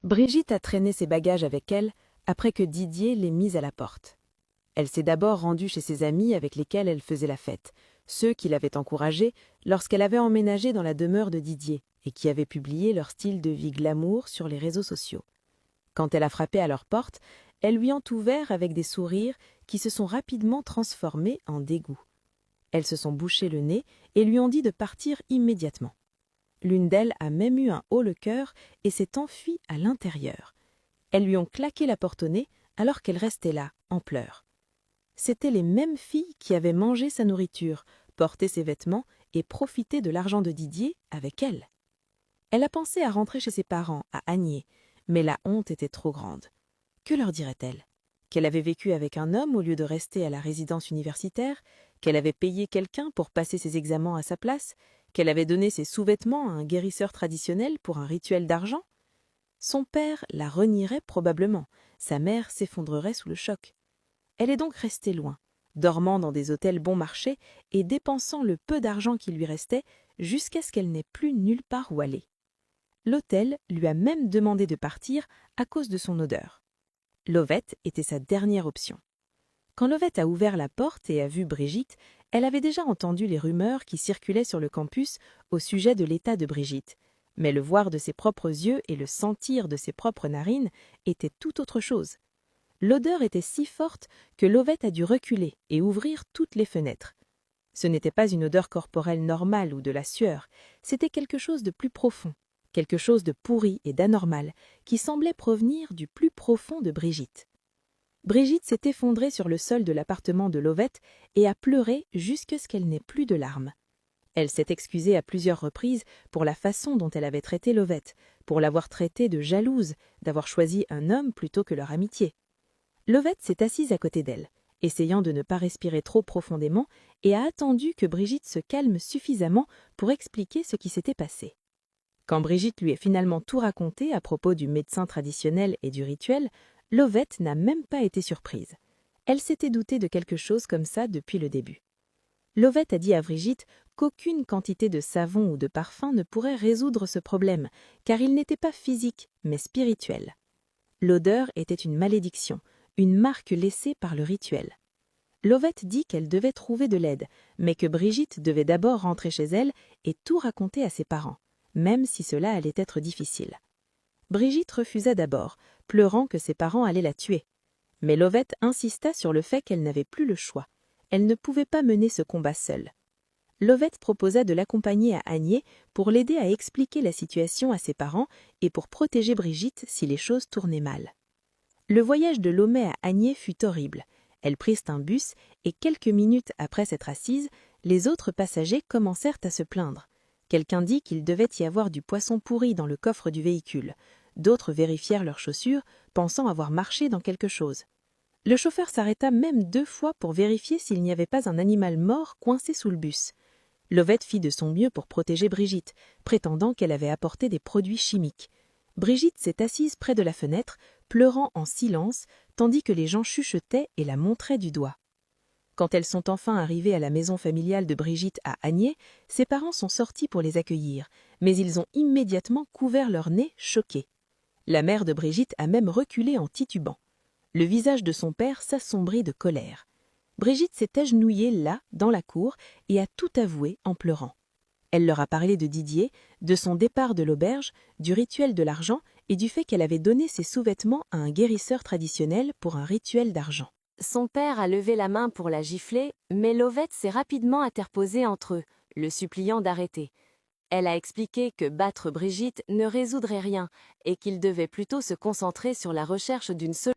Brigitte a traîné ses bagages avec elle après que Didier l'ait mise à la porte. Elle s'est d'abord rendue chez ses amis avec lesquels elle faisait la fête, ceux qui l'avaient encouragée lorsqu'elle avait emménagé dans la demeure de Didier et qui avaient publié leur style de vie glamour sur les réseaux sociaux. Quand elle a frappé à leur porte, elles lui ont ouvert avec des sourires qui se sont rapidement transformés en dégoût. Elles se sont bouché le nez et lui ont dit de partir immédiatement. L'une d'elles a même eu un haut-le-cœur et s'est enfuie à l'intérieur. Elles lui ont claqué la porte au nez alors qu'elle restait là, en pleurs. C'étaient les mêmes filles qui avaient mangé sa nourriture, porté ses vêtements et profité de l'argent de Didier avec elle. Elle a pensé à rentrer chez ses parents, à Agnier, mais la honte était trop grande. Que leur dirait-elle? Qu'elle avait vécu avec un homme au lieu de rester à la résidence universitaire, qu'elle avait payé quelqu'un pour passer ses examens à sa place, qu'elle avait donné ses sous-vêtements à un guérisseur traditionnel pour un rituel d'argent? Son père la renierait probablement, sa mère s'effondrerait sous le choc. Elle est donc restée loin, dormant dans des hôtels bon marché et dépensant le peu d'argent qui lui restait jusqu'à ce qu'elle n'ait plus nulle part où aller. L'hôtel lui a même demandé de partir à cause de son odeur. Lovette était sa dernière option. Quand Lovette a ouvert la porte et a vu Brigitte, elle avait déjà entendu les rumeurs qui circulaient sur le campus au sujet de l'état de Brigitte. Mais le voir de ses propres yeux et le sentir de ses propres narines était tout autre chose. L'odeur était si forte que Lovette a dû reculer et ouvrir toutes les fenêtres. Ce n'était pas une odeur corporelle normale ou de la sueur, c'était quelque chose de plus profond, quelque chose de pourri et d'anormal, qui semblait provenir du plus profond de Brigitte. Brigitte s'est effondrée sur le sol de l'appartement de Lovette et a pleuré jusqu'à ce qu'elle n'ait plus de larmes. Elle s'est excusée à plusieurs reprises pour la façon dont elle avait traité Lovette, pour l'avoir traitée de jalouse, d'avoir choisi un homme plutôt que leur amitié. Lovette s'est assise à côté d'elle, essayant de ne pas respirer trop profondément, et a attendu que Brigitte se calme suffisamment pour expliquer ce qui s'était passé. Quand Brigitte lui a finalement tout raconté à propos du médecin traditionnel et du rituel, Lovette n'a même pas été surprise. Elle s'était doutée de quelque chose comme ça depuis le début. Lovette a dit à Brigitte qu'aucune quantité de savon ou de parfum ne pourrait résoudre ce problème, car il n'était pas physique, mais spirituel. L'odeur était une malédiction, une marque laissée par le rituel. Lovette dit qu'elle devait trouver de l'aide, mais que Brigitte devait d'abord rentrer chez elle et tout raconter à ses parents, même si cela allait être difficile. Brigitte refusa d'abord, pleurant que ses parents allaient la tuer. Mais Lovette insista sur le fait qu'elle n'avait plus le choix. Elle ne pouvait pas mener ce combat seule. Lovette proposa de l'accompagner à Agnier pour l'aider à expliquer la situation à ses parents et pour protéger Brigitte si les choses tournaient mal. Le voyage de Lomé à Agnier fut horrible. Elles prirent un bus et quelques minutes après s'être assises, les autres passagers commencèrent à se plaindre. Quelqu'un dit qu'il devait y avoir du poisson pourri dans le coffre du véhicule. D'autres vérifièrent leurs chaussures, pensant avoir marché dans quelque chose. Le chauffeur s'arrêta même 2 fois pour vérifier s'il n'y avait pas un animal mort coincé sous le bus. Lovette fit de son mieux pour protéger Brigitte, prétendant qu'elle avait apporté des produits chimiques. Brigitte s'est assise près de la fenêtre, pleurant en silence, tandis que les gens chuchotaient et la montraient du doigt. Quand elles sont enfin arrivées à la maison familiale de Brigitte à Agnier, ses parents sont sortis pour les accueillir, mais ils ont immédiatement couvert leur nez, choqués. La mère de Brigitte a même reculé en titubant. Le visage de son père s'assombrit de colère. Brigitte s'est agenouillée là, dans la cour, et a tout avoué en pleurant. Elle leur a parlé de Didier, de son départ de l'auberge, du rituel de l'argent et du fait qu'elle avait donné ses sous-vêtements à un guérisseur traditionnel pour un rituel d'argent. Son père a levé la main pour la gifler, mais Lovette s'est rapidement interposée entre eux, le suppliant d'arrêter. Elle a expliqué que battre Brigitte ne résoudrait rien et qu'il devait plutôt se concentrer sur la recherche d'une solution.